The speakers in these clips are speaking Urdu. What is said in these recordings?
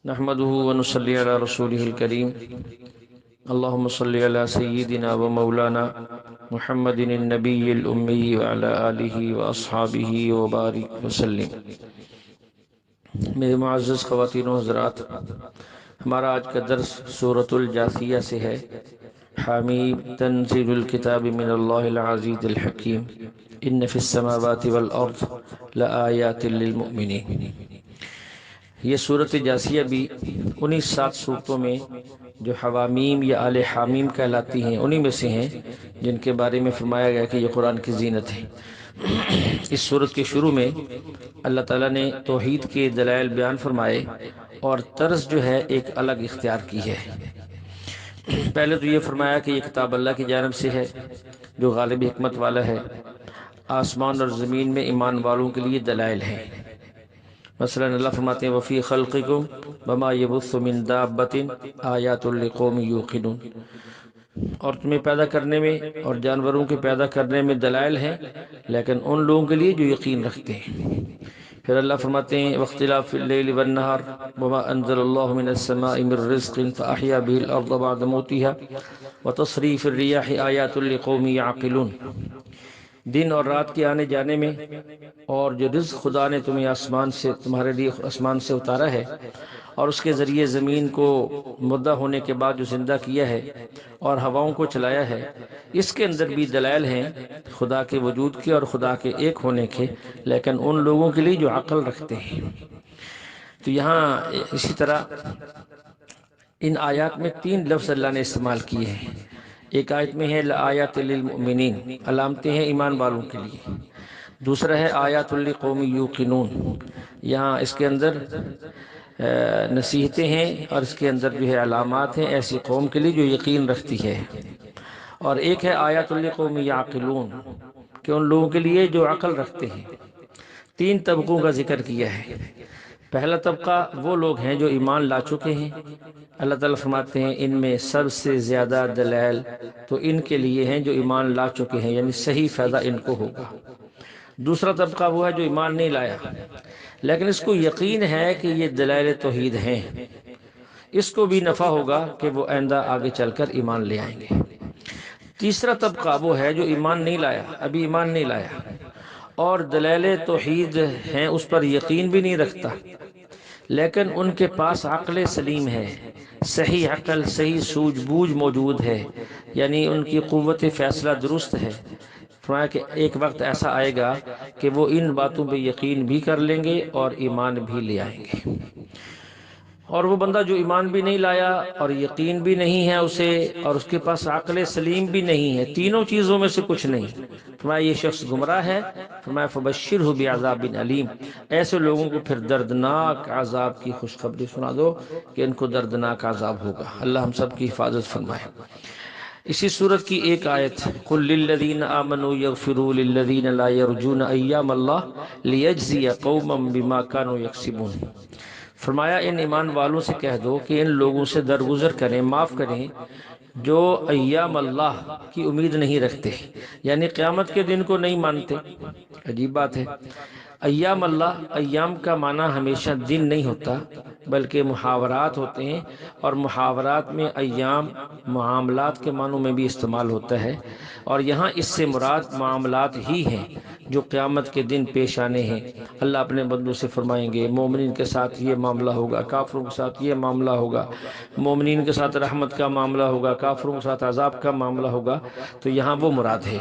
نحمده ونصلي على رسوله الكريم اللهم صل على سيدنا ومولانا محمد النبي الأمي وعلى آله وأصحابه وبارك وسلم۔ میرے معزز خواتین و حضرات، ہمارا آج کا درس سورۃ الجاثیہ سے ہے۔ حامیم تنزیل الکتاب من اللہ العزیز الحکیم ان فی السماوات والارض لآیات للمؤمنین۔ یہ سورۃ جاثیہ بھی انہی 7 سورتوں میں جو حوامیم یا آل حامیم کہلاتی ہیں انہی میں سے ہیں جن کے بارے میں فرمایا گیا کہ یہ قرآن کی زینت ہے۔ اس سورت کے شروع میں اللہ تعالیٰ نے توحید کے دلائل بیان فرمائے اور طرز جو ہے ایک الگ اختیار کی ہے۔ پہلے تو یہ فرمایا کہ یہ کتاب اللہ کی جانب سے ہے جو غالب حکمت والا ہے۔ آسمان اور زمین میں ایمان والوں کے لیے دلائل ہیں۔ مثلا اللہ فرماتے ہیں وفی خلقکم وما یبث من دابۃ آیات لقوم یوقنون، اور تمہیں پیدا کرنے میں اور جانوروں کے پیدا کرنے میں دلائل ہیں لیکن ان لوگوں کے لیے جو یقین رکھتے ہیں۔ پھر اللہ فرماتے ہیں واختلاف اللیل والنہار وما انزل اللہ من السماء من رزق فاحیا به الارض بعد موتها وتصریف الریاح آیات لقوم یعقلون۔ دن اور رات کے آنے جانے میں اور جو رزق خدا نے تمہیں آسمان سے تمہارے لیے آسمان سے اتارا ہے اور اس کے ذریعے زمین کو مردہ ہونے کے بعد جو زندہ کیا ہے اور ہواؤں کو چلایا ہے، اس کے اندر بھی دلائل ہیں خدا کے وجود کے اور خدا کے ایک ہونے کے، لیکن ان لوگوں کے لیے جو عقل رکھتے ہیں۔ تو یہاں اسی طرح ان آیات میں 3 لفظ اللہ نے استعمال کیے ہیں۔ ایک آیت میں ہے لآیات للمؤمنین، علامتیں ہیں ایمان والوں کے لیے۔ دوسرا ہے آیات لقوم یوقنون، یہاں اس کے اندر نصیحتیں ہیں اور اس کے اندر جو ہے علامات ہیں ایسی قوم کے لیے جو یقین رکھتی ہے۔ اور ایک ہے آیات لقوم یعقلون، کہ ان لوگوں کے لیے جو عقل رکھتے ہیں۔ 3 طبقوں کا ذکر کیا ہے۔ پہلا طبقہ وہ لوگ ہیں جو ایمان لا چکے ہیں۔ اللہ تعالیٰ فرماتے ہیں ان میں سب سے زیادہ دلائل تو ان کے لیے ہیں جو ایمان لا چکے ہیں، یعنی صحیح فائدہ ان کو ہوگا۔ دوسرا طبقہ وہ ہے جو ایمان نہیں لایا لیکن اس کو یقین ہے کہ یہ دلائل توحید ہیں، اس کو بھی نفع ہوگا کہ وہ آئندہ آگے چل کر ایمان لے آئیں گے۔ تیسرا طبقہ وہ ہے جو ایمان نہیں لایا، ابھی ایمان نہیں لایا اور دلائل توحید ہیں اس پر یقین بھی نہیں رکھتا، لیکن ان کے پاس عقل سلیم ہے، صحیح عقل، صحیح سوجھ بوجھ موجود ہے، یعنی ان کی قوت فیصلہ درست ہے۔ فرمایا کہ ایک وقت ایسا آئے گا کہ وہ ان باتوں پہ یقین بھی کر لیں گے اور ایمان بھی لے آئیں گے۔ اور وہ بندہ جو ایمان بھی نہیں لایا اور یقین بھی نہیں ہے اسے اور اس کے پاس عقل سلیم بھی نہیں ہے، تینوں چیزوں میں سے کچھ نہیں، فرمایا یہ شخص گمراہ ہے۔ فرمایا فبشرہ بعذاب علیم، ایسے لوگوں کو پھر دردناک عذاب کی خوشخبری سنا دو کہ ان کو دردناک عذاب ہوگا۔ اللہ ہم سب کی حفاظت فرمائے۔ اسی سورت کی ایک آیت قل للذین آمنوا یغفروا للذین لا یرجون ایام اللہ لیجزی قوما بما کانوا یکسبون۔ فرمایا ان ایمان والوں سے کہہ دو کہ ان لوگوں سے درگزر کریں، معاف کریں جو ایام اللہ کی امید نہیں رکھتے، یعنی قیامت کے دن کو نہیں مانتے۔ عجیب بات ہے، ایام اللہ، ایام کا معنی ہمیشہ دن نہیں ہوتا بلکہ محاورات ہوتے ہیں، اور محاورات میں ایام معاملات کے معنوں میں بھی استعمال ہوتا ہے، اور یہاں اس سے مراد معاملات ہی ہیں جو قیامت کے دن پیش آنے ہیں۔ اللہ اپنے بندوں سے فرمائیں گے مومنین کے ساتھ یہ معاملہ ہوگا، کافروں کے ساتھ یہ معاملہ ہوگا، مومنین کے ساتھ رحمت کا معاملہ ہوگا، کافروں کے ساتھ عذاب کا معاملہ ہوگا، تو یہاں وہ مراد ہے۔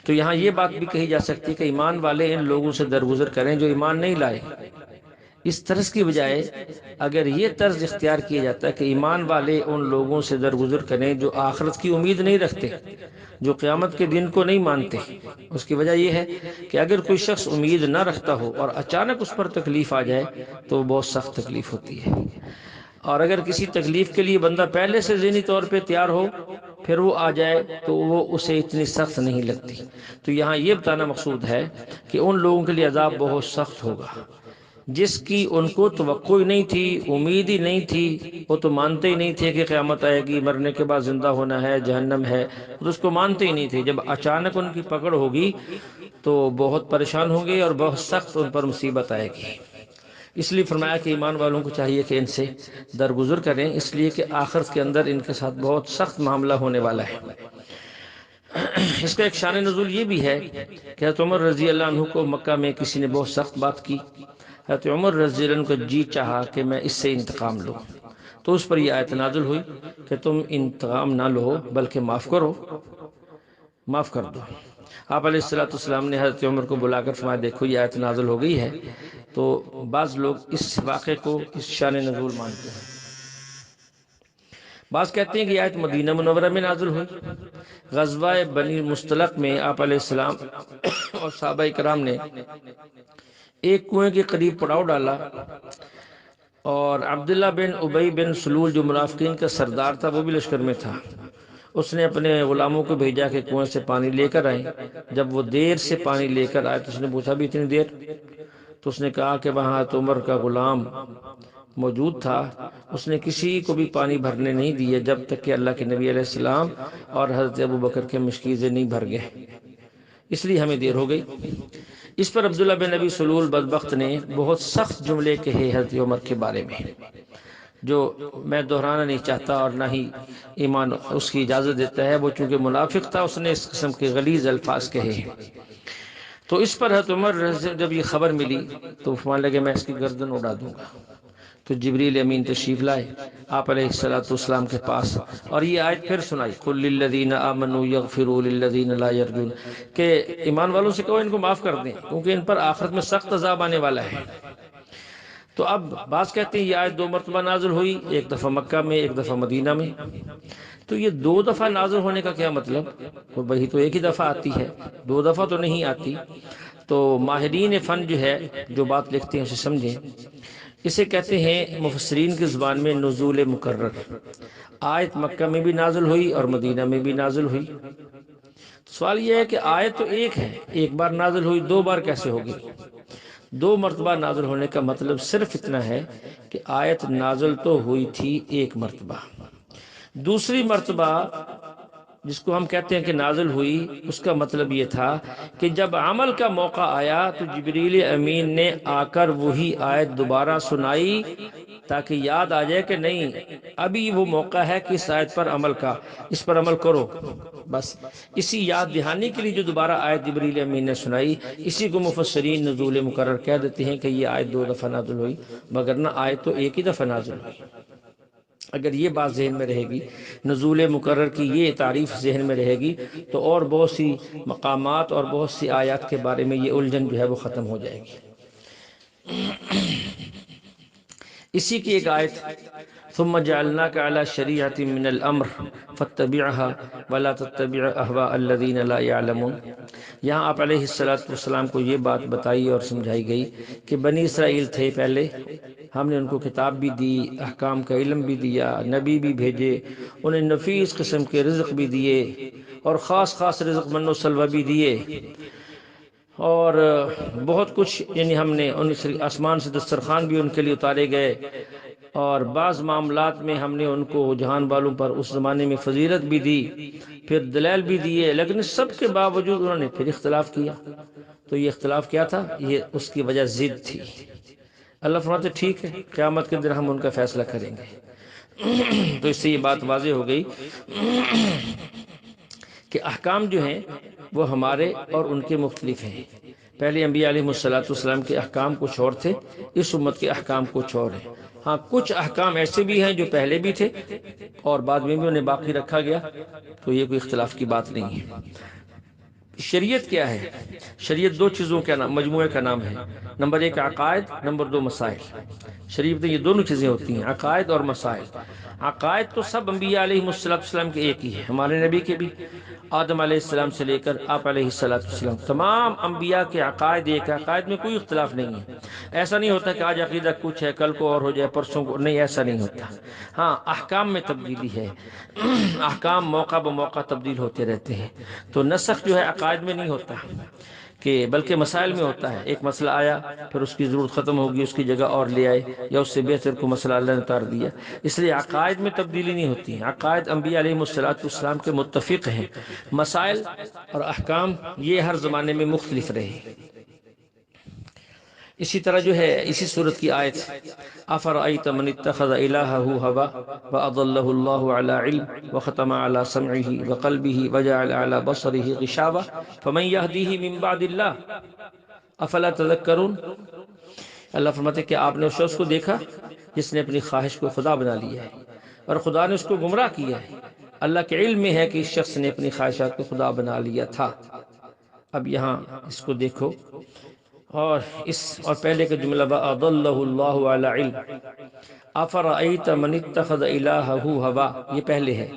تو یہاں یہ بات بھی کہی جا سکتی کہ ایمان والے ان لوگوں سے درگزر کریں جو ایمان نہیں لائے۔ اس طرز کی بجائے اگر یہ طرز اختیار کیا جاتا ہے کہ ایمان والے ان لوگوں سے درگزر کریں جو آخرت کی امید نہیں رکھتے، جو قیامت کے دن کو نہیں مانتے، اس کی وجہ یہ ہے کہ اگر کوئی شخص امید نہ رکھتا ہو اور اچانک اس پر تکلیف آ جائے تو وہ بہت سخت تکلیف ہوتی ہے، اور اگر کسی تکلیف کے لیے بندہ پہلے سے ذہنی طور پہ تیار ہو پھر وہ آ جائے تو وہ اسے اتنی سخت نہیں لگتی۔ تو یہاں یہ بتانا مقصود ہے کہ ان لوگوں کے لیے عذاب بہت سخت ہوگا جس کی ان کو توقع ہی نہیں تھی، امید ہی نہیں تھی، وہ تو مانتے ہی نہیں تھے کہ قیامت آئے گی، مرنے کے بعد زندہ ہونا ہے، جہنم ہے، تو اس کو مانتے ہی نہیں تھے۔ جب اچانک ان کی پکڑ ہوگی تو بہت پریشان ہوں گے اور بہت سخت ان پر مصیبت آئے گی۔ اس لیے فرمایا کہ ایمان والوں کو چاہیے کہ ان سے درگزر کریں، اس لیے کہ آخرت کے اندر ان کے ساتھ بہت سخت معاملہ ہونے والا ہے۔ اس کا ایک شان نزول یہ بھی ہے کہ حضرت عمر رضی اللہ عنہ کو مکہ میں کسی نے بہت سخت بات کی، حضرت عمر رضی اللہ عنہ کا جی چاہا کہ میں اس سے انتقام لوں، تو اس پر یہ آیت نازل ہوئی کہ تم انتقام نہ لو بلکہ معاف کرو، معاف کر دو۔ آپ علیہ السلام نے حضرت عمر کو بلا کر فرمایا دیکھو یہ آیت نازل ہو گئی ہے۔ تو بعض لوگ اس واقعے کو اس شان نزول مانتے ہیں، بعض کہتے ہیں کہ یہ آیت مدینہ منورہ میں نازل ہوئی۔ غزوہ بنی مستلق میں آپ علیہ السلام اور صحابہ کرام نے ایک کنویں کے قریب پڑاؤ ڈالا، اور عبداللہ بن ابی بن سلول جو منافقین کا سردار تھا وہ بھی لشکر میں تھا، اس نے اپنے غلاموں کو بھیجا کہ کنویں سے پانی لے کر آئیں۔ جب وہ دیر سے پانی لے کر آئے تو اس نے پوچھا بھی اتنی دیر؟ تو اس نے کہا کہ وہاں تو عمر کا غلام موجود تھا، اس نے کسی کو بھی پانی بھرنے نہیں دیا جب تک کہ اللہ کے نبی علیہ السلام اور حضرت ابوبکر کے مشکیزیں نہیں بھر گئے، اس لیے ہمیں دیر ہو گئی۔ اس پر عبداللہ بن ابی سلول بدبخت نے بہت سخت جملے کہے حضرت عمر کے بارے میں، جو میں دہرانا نہیں چاہتا اور نہ ہی ایمان اس کی اجازت دیتا ہے۔ وہ چونکہ منافق تھا، اس نے اس قسم کے غلیظ الفاظ کہے۔ تو اس پر حضرت عمر جب یہ خبر ملی تو فرمانے لگے میں اس کی گردن اڑا دوں گا۔ تو جبریل امین تشریف لائے آپ علیہ السلام کے پاس، اور یہ آیت پھر سنائی قل للذین آمنوا یغفروا للذین لا یرجون، کہ ایمان والوں سے کہو ان کو معاف کر دیں کیونکہ ان پر آخرت میں سخت عذاب آنے والا ہے۔ تو اب بعض کہتے ہیں یہ آیت 2 مرتبہ نازل ہوئی، ایک دفعہ مکہ میں ایک دفعہ مدینہ میں۔ تو یہ 2 دفعہ نازل ہونے کا کیا مطلب؟ وہی تو ایک ہی دفعہ آتی ہے، 2 دفعہ تو نہیں آتی۔ تو ماہرین فن جو ہے جو بات لکھتے ہیں اسے سمجھیں، اسے کہتے ہیں مفسرین کی زبان میں نزول مکرر۔ آیت مکہ میں بھی نازل ہوئی اور مدینہ میں بھی نازل ہوئی۔ سوال یہ ہے کہ آیت تو ایک ہے، ایک بار نازل ہوئی 2 بار کیسے ہوگی؟ 2 مرتبہ نازل ہونے کا مطلب صرف اتنا ہے کہ آیت نازل تو ہوئی تھی 1 مرتبہ، دوسری مرتبہ جس کو ہم کہتے ہیں کہ نازل ہوئی، اس کا مطلب یہ تھا کہ جب عمل کا موقع آیا تو جبریل امین نے آ کر وہی آیت دوبارہ سنائی تاکہ یاد آ جائے کہ نہیں ابھی وہ موقع ہے کہ اس آیت پر عمل کا، اس پر عمل کرو۔ بس اسی یاد دہانی کے لیے جو دوبارہ آیت جبریل امین نے سنائی، اسی کو مفسرین نزول مکرر کہہ دیتے ہیں کہ یہ آیت 2 دفعہ نازل ہوئی، مگر نہ آیت تو ایک ہی دفعہ نازل ہوئی۔ اگر یہ بات ذہن میں رہے گی، نزول مکرر کی یہ تعریف ذہن میں رہے گی، تو اور بہت سی مقامات اور بہت سی آیات کے بارے میں یہ الجھن جو ہے وہ ختم ہو جائے گی۔ اسی کی ایک آیت ثم جعلناك على شریعة من الامر فاتبعها ولا تتبع اهواء الذين لا يعلمون، یہاں آپ علیہ السلام کو یہ بات بتائی اور سمجھائی گئی کہ بنی اسرائیل تھے پہلے، ہم نے ان کو کتاب بھی دی، احکام کا علم بھی دیا، نبی بھی بھیجے، انہیں نفیس قسم کے رزق بھی دیے اور خاص خاص رزق من و سلوہ بھی دیے، اور بہت کچھ یعنی ہم نے ان آسمان سے دسترخوان بھی ان کے لیے اتارے گئے، اور بعض معاملات میں ہم نے ان کو جہان والوں پر اس زمانے میں فضیلت بھی دی، پھر دلائل بھی دیے، لیکن اس سب کے باوجود انہوں نے پھر اختلاف کیا۔ تو یہ اختلاف کیا تھا؟ یہ اس کی وجہ ضد تھی۔ اللہ فرماتے ٹھیک ہے قیامت کے دن ہم ان کا فیصلہ کریں گے۔ تو اس سے یہ بات واضح ہو گئی کہ احکام جو ہیں وہ ہمارے اور ان کے مختلف ہیں۔ پہلے انبیاء علیہ السلام کے احکام کچھ اور تھے، اس امت کے احکام کچھ اور ہیں۔ ہاں کچھ احکام ایسے بھی ہیں جو پہلے بھی تھے اور بعد میں بھی انہیں باقی رکھا گیا، تو یہ کوئی اختلاف کی بات نہیں ہے۔ شریعت کیا ہے؟ شریعت 2 چیزوں کا نام، مجموعے کا نام ہے۔ نمبر 1 عقائد، نمبر 2 مسائل۔ شریعت میں یہ دونوں چیزیں ہوتی ہیں، عقائد اور مسائل۔ عقائد تو سب انبیاء علیہ السلام کے ایک ہی ہے، ہمارے نبی کے بھی، آدم علیہ السلام سے لے کر آپ علیہ السلام، تمام انبیاء کے عقائد ایک ہے، عقائد میں کوئی اختلاف نہیں ہے۔ ایسا نہیں ہوتا کہ آج عقیدہ کچھ ہے کل کو اور ہو جائے پرسوں کو، نہیں ایسا نہیں ہوتا۔ ہاں احکام میں تبدیلی ہے، احکام موقع بموقع تبدیل ہوتے رہتے ہیں۔ تو نسخ جو ہے عقائد میں نہیں ہوتا کہ بلکہ مسائل میں ہوتا ہے، ایک مسئلہ آیا پھر اس کی ضرورت ختم ہوگی، اس کی جگہ اور لے آئے، یا اس سے بہتر کو مسئلہ اللہ نے اتار دیا، اس لیے عقائد میں تبدیلی نہیں ہوتی۔ عقائد انبیاء علیہ السلام کے متفق ہیں، مسائل اور احکام یہ ہر زمانے میں مختلف رہے۔ اسی طرح جو ہے اسی صورت کی آیت افرأیت من اتخذ الہہ ہوا واضلہ اللہ علی علم وختم علی سمعہ وقلبہ وجعل علی بصرہ غشاوہ فمن یہدیہ من بعد اللہ افلا تذکرون۔ اللہ فرماتے کہ آپ نے اس شخص کو دیکھا جس نے اپنی خواہش کو خدا بنا لیا ہے اور خدا نے اس کو گمراہ کیا ہے۔ اللہ کے علم میں ہے کہ اس شخص نے اپنی خواہشات کو خدا بنا لیا تھا۔ اب یہاں اس کو دیکھو، اور پہلے کا جملہ وَأَضَلَّهُ اللَّهُ عَلَى عِلْمٍ أَفَرَأَيْتَ مَنِ اتَّخَذَ إِلَٰهَهُ هَوَاهُ، یہ پہلے ہے۔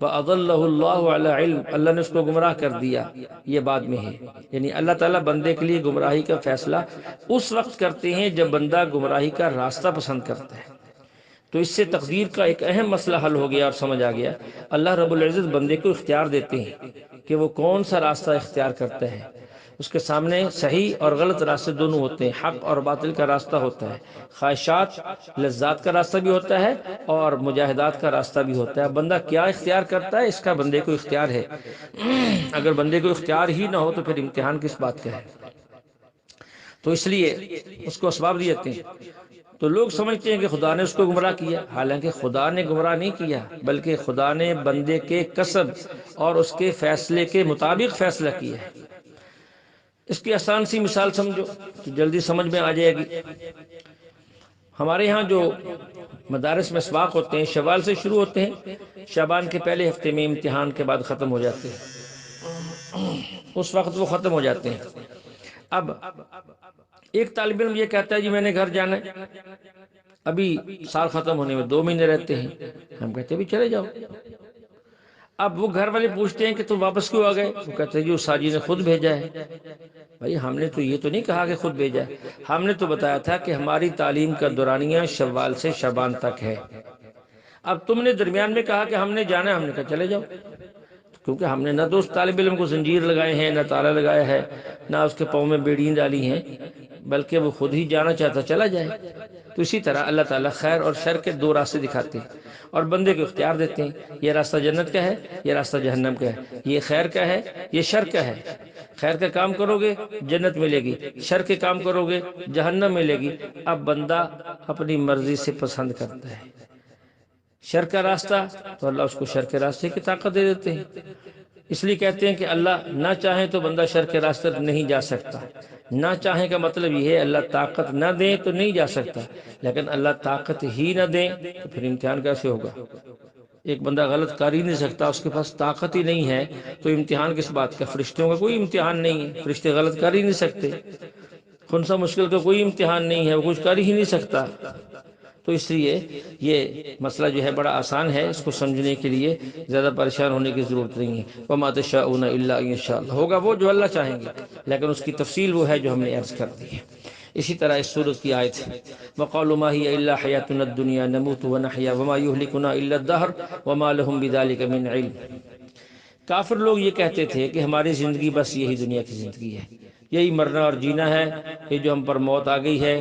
وَأَضَلَّهُ اللَّهُ عَلَى عِلْمٍ، اللہ نے اس کو گمراہ کر دیا، یہ بعد میں ہے۔ یعنی اللہ تعالیٰ بندے کے لیے گمراہی کا فیصلہ اس وقت کرتے ہیں جب بندہ گمراہی کا راستہ پسند کرتا ہے۔ تو اس سے تقدیر کا ایک اہم مسئلہ حل ہو گیا اور سمجھ آ گیا۔ اللہ رب العزت بندے کو اختیار دیتے ہیں کہ وہ کون سا راستہ اختیار کرتا ہے۔ اس کے سامنے صحیح اور غلط راستے دونوں ہوتے ہیں، حق اور باطل کا راستہ ہوتا ہے، خواہشات لذات کا راستہ بھی ہوتا ہے اور مجاہدات کا راستہ بھی ہوتا ہے۔ بندہ کیا اختیار کرتا ہے اس کا بندے کو اختیار ہے۔ اگر بندے کو اختیار ہی نہ ہو تو پھر امتحان کس بات کا ہے؟ تو اس لیے اس کو اسباب دیے جاتے ہیں۔ تو لوگ سمجھتے ہیں کہ خدا نے اس کو گمراہ کیا، حالانکہ خدا نے گمراہ نہیں کیا، بلکہ خدا نے بندے کے کسب اور اس کے فیصلے کے مطابق فیصلہ کیا ہے۔ اس کی آسان سی مثال سمجھو تو جلدی سمجھ میں آ جائے گی۔ ہمارے ہاں جو مدارس میں اسباق ہوتے ہیں شوال سے شروع ہوتے ہیں، شعبان کے پہلے ہفتے میں امتحان کے بعد ختم ہو جاتے ہیں، اس وقت وہ ختم ہو جاتے ہیں۔ اب ایک طالب علم یہ کہتا ہے جی میں نے گھر جانا ہے، ابھی سال ختم ہونے میں 2 مہینے رہتے ہیں، ہم کہتے ہیں بھی چلے جاؤ۔ اب وہ گھر والے پوچھتے ہیں کہ تم واپس کیوں آ گئے؟ وہ کہتے ہیں جی اس ساجی نے خود بھیجا ہے۔ بھائی ہم نے تو یہ تو نہیں کہا کہ خود بھیجا ہے، ہم نے تو بتایا تھا کہ ہماری تعلیم کا دورانیہ شوال سے شعبان تک ہے۔ اب تم نے درمیان میں کہا کہ ہم نے جانا ہے، ہم نے کہا چلے جاؤ، کیونکہ ہم نے نہ تو اس طالب علم کو زنجیر لگائے ہیں، نہ تالا لگایا ہے، نہ اس کے پاؤں میں بیڑیاں ڈالی ہیں، بلکہ وہ خود ہی جانا چاہتا چلا جائے۔ تو اسی طرح اللہ تعالیٰ خیر اور شر کے 2 راستے دکھاتے ہیں اور بندے کو اختیار دیتے ہیں، یہ راستہ جنت کا ہے، یہ راستہ جہنم کا ہے، یہ خیر کا ہے، یہ شر کا ہے۔ خیر کا کام کرو گے جنت ملے گی، شر کے کام کرو گے جہنم ملے گی۔ اب بندہ اپنی مرضی سے پسند کرتا ہے شر کا راستہ، تو اللہ اس کو شر کے راستے کی طاقت دے دیتے ہیں۔ اس لیے کہتے ہیں کہ اللہ نہ چاہیں تو بندہ شر کے راستے نہیں جا سکتا۔ نہ چاہیں کا مطلب یہ ہے اللہ طاقت نہ دیں تو نہیں جا سکتا، لیکن اللہ طاقت ہی نہ دیں تو پھر امتحان کیسے ہوگا؟ ایک بندہ غلط کر ہی نہیں سکتا، اس کے پاس طاقت ہی نہیں ہے، تو امتحان کس بات کا؟ فرشتوں کا کوئی امتحان نہیں ہے، فرشتے غلط کر ہی نہیں سکتے۔ خنسا مشکل کا کوئی امتحان نہیں ہے، وہ کچھ کر ہی نہیں سکتا۔ تو اس لیے یہ مسئلہ جو ہے بڑا آسان ہے، اس کو سمجھنے کے لیے زیادہ پریشان ہونے کی ضرورت نہیں ہے۔ وَمَا تَشَاءُونَ إِلَّا أَن يَشَاءَ اللَّهُ، ہوگا وہ جو اللہ چاہیں گے، لیکن اس کی تفصیل وہ ہے جو ہم نے عرض کر دی ہے۔ اسی طرح اس سورت کی آیت ہے وَقَالُوا مَا هِيَ إِلَّا حَيَاتُنَا الدُّنْيَا نَمُوتُ وَنَحْيَا وَمَا يُهْلِكُنَا إِلَّا الدَّهْرُ وَمَا لَهُم بِذَلِكَ مِنْ عِلْمٍ۔ کافر لوگ یہ کہتے تھے کہ ہماری زندگی بس یہی دنیا کی زندگی ہے، یہی مرنا اور جینا ہے، یہ جو ہم پر موت آ گئی ہے،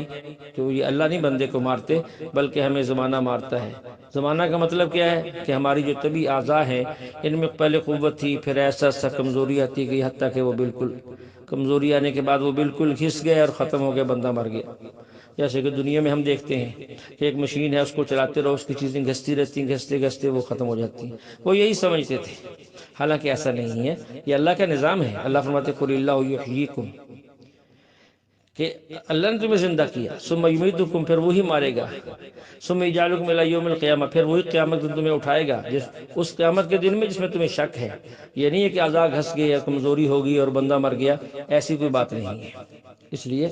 تو یہ اللہ نہیں بندے کو مارتے بلکہ ہمیں زمانہ مارتا ہے۔ زمانہ کا مطلب کیا ہے کہ ہماری جو طبی اعضاء ہیں ان میں پہلے قوت تھی، پھر ایسا کمزوری آتی گئی، حتیٰ کہ وہ بالکل کمزوری آنے کے بعد وہ بالکل گھس گئے اور ختم ہو گئے، بندہ مر گیا۔ جیسے کہ دنیا میں ہم دیکھتے ہیں کہ ایک مشین ہے، اس کو چلاتے رہو، اس کی چیزیں گھستی رہتی ہیں، گھستے گھستے وہ ختم ہو جاتی ہیں۔ وہ یہی سمجھتے تھے، حالانکہ ایسا نہیں ہے، یہ اللہ کا نظام ہے۔ اللہ فرماتے قُلِ اللَّهُ يُحْيِيكُمْ، کہ اللہ نے تمہیں زندہ کیا، ثم یمیتکم، پھر وہی مارے گا، ثم یجعلکم الی یوم القیامہ، پھر وہی قیامت میں تمہیں اٹھائے گا، اس قیامت کے دن میں جس میں تمہیں شک ہے۔ یہ نہیں ہے کہ اعضاء گھس گئے یا کمزوری ہوگی اور بندہ مر گیا، ایسی کوئی بات نہیں ہے۔ اس لیے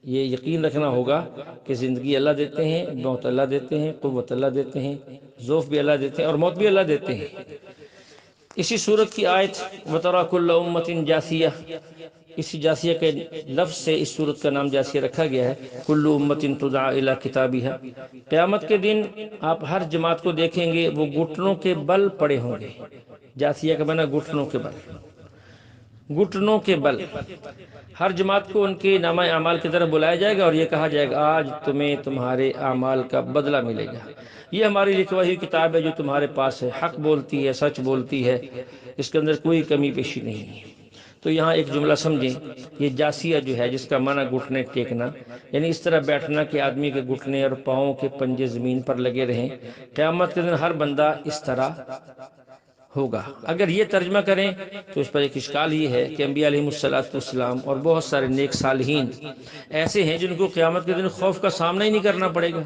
یہ یقین رکھنا ہوگا کہ زندگی اللہ دیتے ہیں، موت اللہ دیتے ہیں، قوت اللہ دیتے ہیں، ضعف بھی اللہ دیتے ہیں اور موت بھی اللہ دیتے ہیں۔ اسی صورت کی آیت وَتَرَى كُلَّ أُمَّةٍ جَاثِيَةٍ، اسی جاسیہ کے لفظ سے اس صورت کا نام جاسیہ رکھا گیا ہے۔ كُلُّ أُمَّةٍ تُدْعَىٰ إِلَىٰ كِتَابِهَا، قیامت کے دن آپ ہر جماعت کو دیکھیں گے وہ گھٹنوں کے بل پڑے ہوں گے۔ جاسیہ کا معنی گھٹنوں کے بل، گھٹنوں کے بل، ہر جماعت کو ان کے نامہ اعمال کی طرف بلایا جائے گا اور یہ کہا جائے گا آج تمہیں تمہارے اعمال کا بدلہ ملے گا، یہ ہماری لکھوائی ہوئی کتاب ہے جو تمہارے پاس ہے، حق بولتی ہے، سچ بولتی ہے، اس کے اندر کوئی کمی پیشی نہیں ہے۔ تو یہاں ایک جملہ سمجھیں، یہ جاسیہ جو ہے جس کا معنی گھٹنے ٹیکنا، یعنی اس طرح بیٹھنا کہ آدمی کے گھٹنے اور پاؤں کے پنجے زمین پر لگے رہیں، قیامت کے دن ہر بندہ اس طرح ہوگا۔ اگر یہ ترجمہ کریں تو اس پر ایک اشکال یہ ہے کہ انبیاء علیہ السلام اور بہت سارے نیک صالحین ایسے ہیں جن کو قیامت کے دن خوف کا سامنا ہی نہیں کرنا پڑے گا،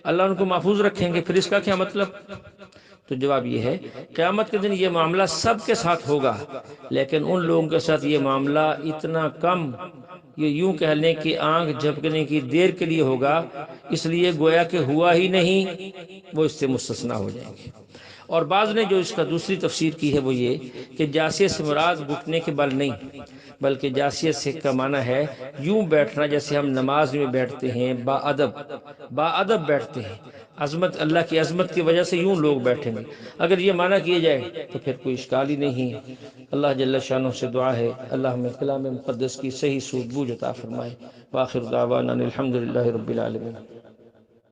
اللہ ان کو محفوظ رکھیں گے، پھر اس کا کیا مطلب؟ تو جواب یہ ہے، قیامت کے دن یہ معاملہ سب کے ساتھ ہوگا، لیکن ان لوگوں کے ساتھ یہ معاملہ اتنا کم، یہ یوں کہہ لیں کہ آنکھ جھپکنے کی دیر کے لیے ہوگا، اس لیے گویا کہ ہوا ہی نہیں، وہ اس سے مستثنا ہو جائیں گے۔ اور بعض نے جو اس کا دوسری تفسیر کی ہے وہ یہ کہ جاسیہ سے مراد گھٹنے کے بل نہیں، بلکہ جاسیہ سے کا معنی ہے یوں بیٹھنا جیسے ہم نماز میں بیٹھتے ہیں، با ادب بیٹھتے ہیں، عظمت، اللہ کی عظمت کی وجہ سے یوں لوگ بیٹھیں گے۔ اگر یہ معنی کیے جائے تو پھر کوئی اشکال ہی نہیں ہے۔ اللہ جل شانہ سے دعا ہے اللہ ہمیں کلام مقدس کی صحیح سود بوجھ عطا فرمائے۔ وآخر دعوانا الحمدللہ رب العالمین۔